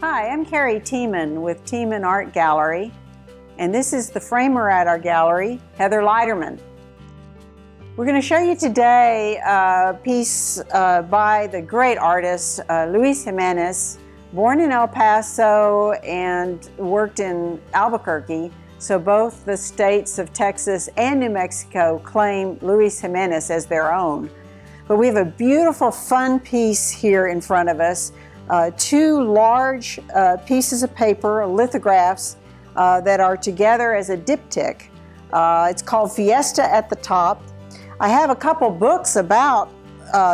Hi, I'm Carrie Tiemann with Tiemann Art Gallery, and this is the framer at our gallery, Heather Leiterman. We're going to show you today a piece by the great artist Luis Jimenez, born in El Paso and worked in Albuquerque. So both the states of Texas and New Mexico claim Luis Jimenez as their own. But we have a beautiful, fun piece here in front of us. Two large pieces of paper, lithographs, that are together as a diptych. It's called Fiesta at the top. I have a couple books about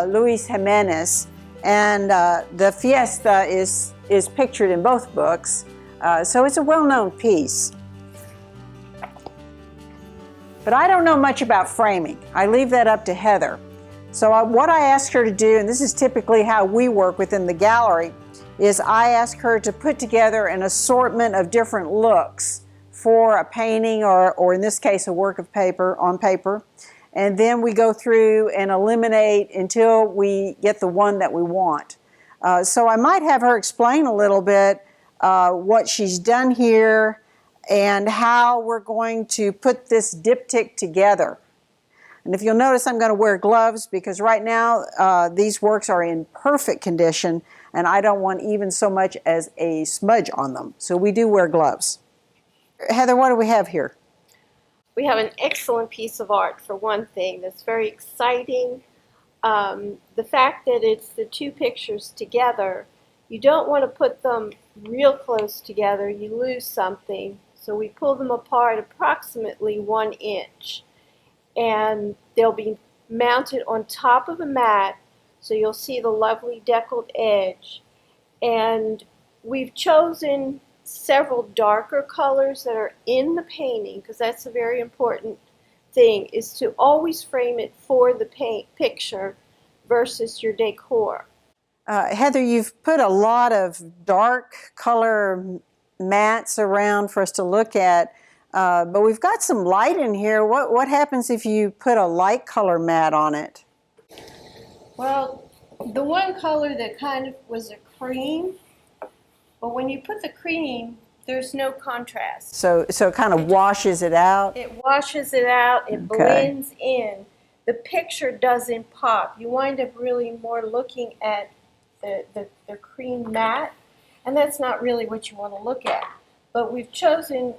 Luis Jimenez, and the Fiesta is pictured in both books. So it's a well-known piece. But I don't know much about framing. I leave that up to Heather. So what I asked her to do, and this is typically how we work within the gallery, is I ask her to put together an assortment of different looks for a painting or in this case a work of paper on paper. And then we go through and eliminate until we get the one that we want. So I might have her explain a little bit what she's done here and how we're going to put this diptych together. And if you'll notice, I'm going to wear gloves because right now these works are in perfect condition and I don't want even so much as a smudge on them. So we do wear gloves. Heather, what do we have here? We have an excellent piece of art, for one thing, that's very exciting. The fact that it's the two pictures together, you don't want to put them real close together, you lose something. So we pull them apart approximately 1 inch. And they'll be mounted on top of a mat, so you'll see the lovely deckled edge. And we've chosen several darker colors that are in the painting, because that's a very important thing, is to always frame it for the picture versus your decor. Heather, you've put a lot of dark color mats around for us to look at. But we've got some light in here. What happens if you put a light color mat on it? Well, the one color that kind of was a cream, but when you put the cream, there's no contrast. So it kind of washes it out? It washes it out, it blends in. The picture doesn't pop. You wind up really more looking at the cream matte, and that's not really what you want to look at. But we've chosen.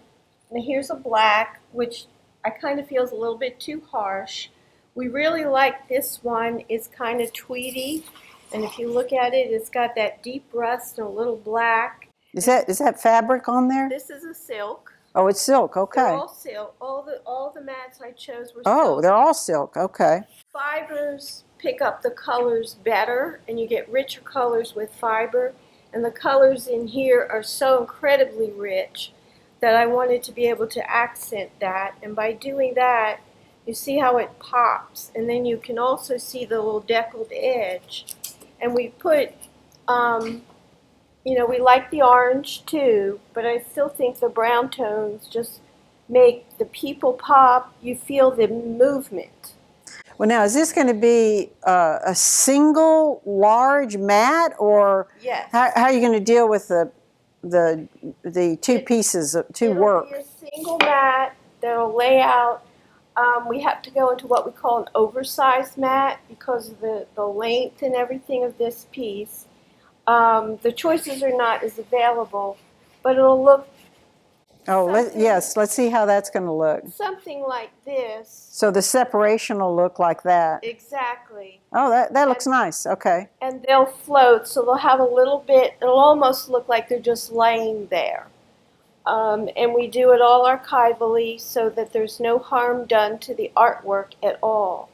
Now here's a black, which I kind of feel is a little bit too harsh. We really like this one. It's kind of tweedy, and if you look at it, it's got that deep rust and a little black. Is that fabric on there? This is a silk. Oh, it's silk. Okay. They're all silk. All the mats I chose were silk. Oh, they're all silk. Okay. Fibers pick up the colors better, and you get richer colors with fiber. And the colors in here are so incredibly rich that I wanted to be able to accent that, and by doing that you see how it pops, and then you can also see the little deckled edge. And we put we like the orange too, but I still think the brown tones just make the people pop. You feel the movement. Well, now is this going to be a single large mat, or yes, how are you going to deal with the two pieces of work? It'll be a single mat that'll lay out. We have to go into what we call an oversized mat because of the length and everything of this piece. The choices are not as available, but it'll look. Oh, let's see how that's going to look. Something like this. So the separation will look like that. Exactly. Oh, that looks nice. Okay. And they'll float, so they'll have a little bit, it'll almost look like they're just laying there. And we do it all archivally so that there's no harm done to the artwork at all.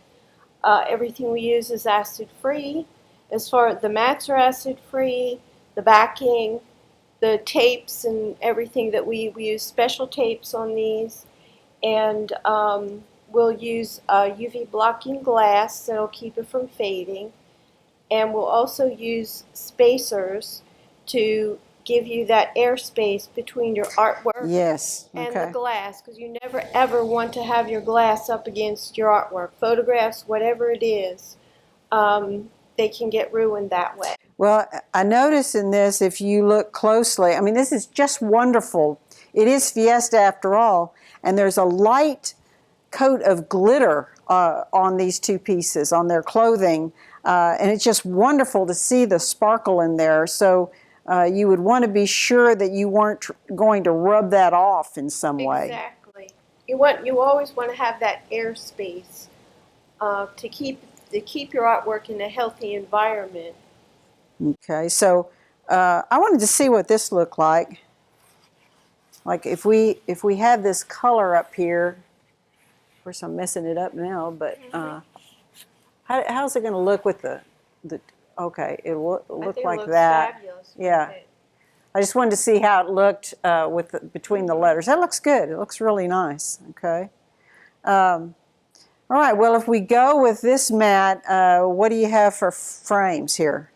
Everything we use is acid-free. As far as the mats are acid-free, the backing, the tapes and everything that we use special tapes on these. And we'll use UV blocking glass that'll keep it from fading. And we'll also use spacers to give you that airspace between your artwork and the glass, because you never ever want to have your glass up against your artwork. Photographs, whatever it is, they can get ruined that way. Well, I notice in this, if you look closely, I mean, this is just wonderful. It is Fiesta after all, and there's a light coat of glitter on these two pieces, on their clothing, and it's just wonderful to see the sparkle in there. So you would want to be sure that you weren't going to rub that off in some way. Exactly. You always want to have that airspace to keep your artwork in a healthy environment. Okay, so I wanted to see what this looked like. Like if we have this color up here, of course I'm messing it up now, but how's it going to look with the okay, it'll look like looks that. fabulous with Yeah. it. I just wanted to see how it looked between the letters. That looks good. It looks really nice. Okay. All right. Well, if we go with this mat, what do you have for frames here?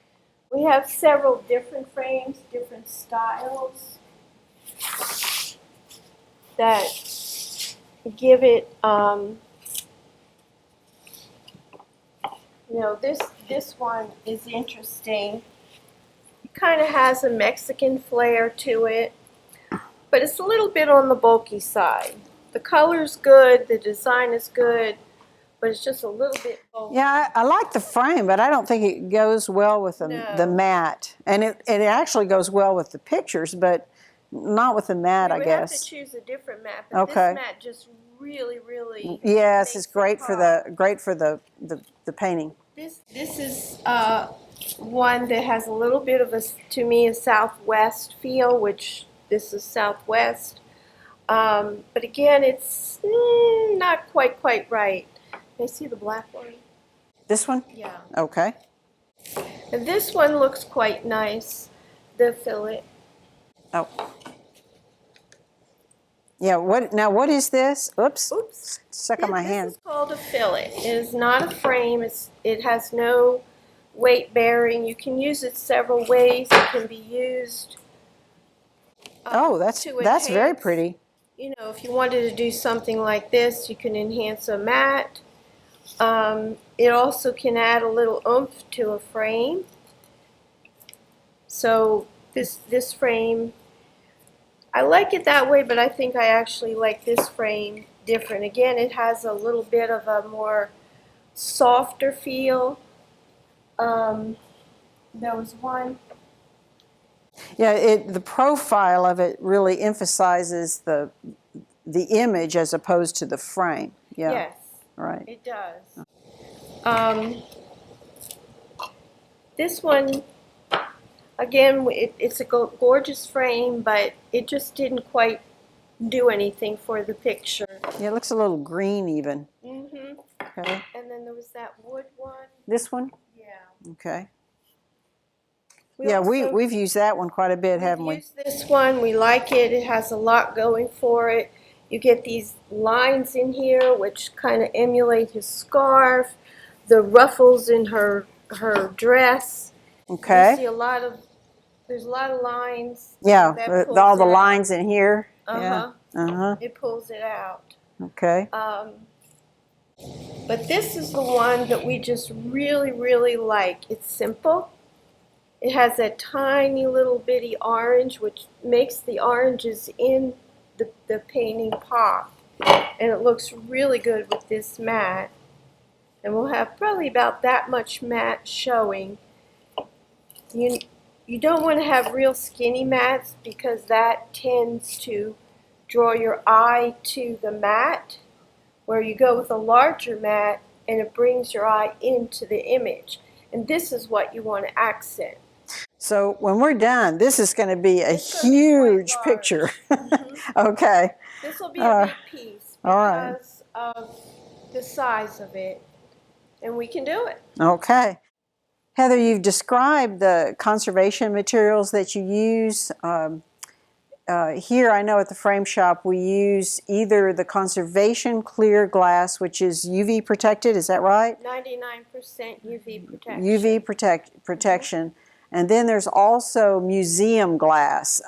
We have several different frames, different styles that give it, this one is interesting. It kind of has a Mexican flair to it, but it's a little bit on the bulky side. The color's good, the design is good, but it's just a little bit bulky. Yeah, I like the frame, but I don't think it goes well with the mat. And it actually goes well with the pictures, but not with the mat, I guess. We would have to choose a different mat, but this mat just really yes, it's great for the painting. This is one that has a little bit of to me, a Southwest feel, which this is Southwest. But again, it's not quite right. Can you see the black one? This one? Yeah. Okay. And this one looks quite nice, the fillet. Oh. Yeah, what is this? Oops. Stuck on my hand. This is called a fillet. It is not a frame. It has no weight bearing. You can use it several ways. It can be used that's very pretty. You know, if you wanted to do something like this, you can enhance a mat. It also can add a little oomph to a frame. So this frame, I like it that way, but I think I actually like this frame different. Again, it has a little bit of a more softer feel. There was one. Yeah, the profile of it really emphasizes the image as opposed to the frame. Yeah. Yes. Right. It does. This one, again, it's a gorgeous frame, but it just didn't quite do anything for the picture. Yeah, it looks a little green even. Mm-hmm. Okay. And then there was that wood one. This one? Yeah. Okay. We've used that one quite a bit, haven't we? We've used this one. We like it. It has a lot going for it. You get these lines in here which kind of emulate his scarf, the ruffles in her dress. Okay. You see there's a lot of lines. Yeah, all the lines in here. Uh-huh. Yeah. Uh-huh. It pulls it out. Okay. But this is the one that we just really like. It's simple. It has that tiny little bitty orange, which makes the oranges in the painting pop. And it looks really good with this mat. And we'll have probably about that much mat showing. You don't want to have real skinny mats because that tends to draw your eye to the mat, where you go with a larger mat and it brings your eye into the image. And this is what you want to accent. So when we're done, this is going to be a huge picture. Mm-hmm. Okay. This will be a big piece because of the size of it. And we can do it. Okay. Heather, you've described the conservation materials that you use. Here, I know at the frame shop, we use either the conservation clear glass, which is UV protected, is that right? 99% UV protection. UV protection. And then there's also museum glass.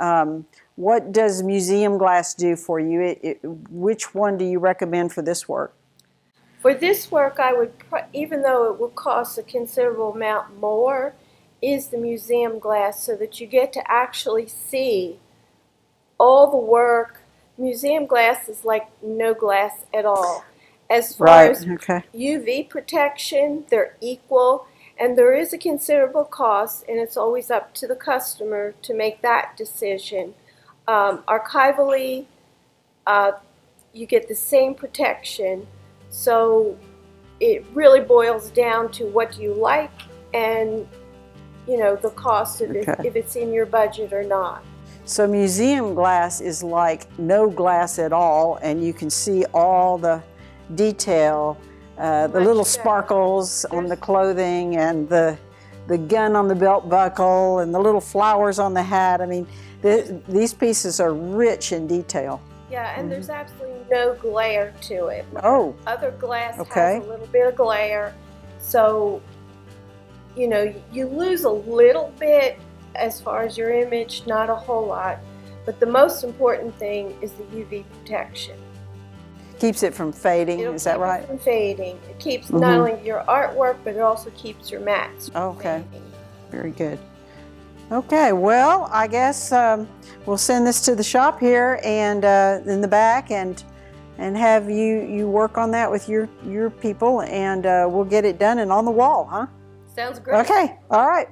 What does museum glass do for you? Which one do you recommend for this work? For this work, I would, even though it would cost a considerable amount more, is the museum glass, so that you get to actually see all the work. Museum glass is like no glass at all. As far as Okay. UV protection, they're equal, and there is a considerable cost, and it's always up to the customer to make that decision. Archivally, you get the same protection, so it really boils down to what you like and, you know, the cost of it, Okay. if it's in your budget or not. So museum glass is like no glass at all, and you can see all the detail, the Much little better. sparkles on the clothing, and the gun on the belt buckle, and the little flowers on the hat. I mean, these pieces are rich in detail. Yeah, and there's absolutely no glare to it. Oh. Other glass Okay. has a little bit of glare, so, you know, you lose a little bit as far as your image, not a whole lot. But the most important thing is the UV protection. Keeps it from fading, It'll is that keep it right? from fading. It keeps not only your artwork, but it also keeps your mats from Okay. fading. Very good. Okay, well, I guess we'll send this to the shop here and in the back, and have you work on that with your people, and we'll get it done and on the wall, huh? Sounds great. Okay, all right.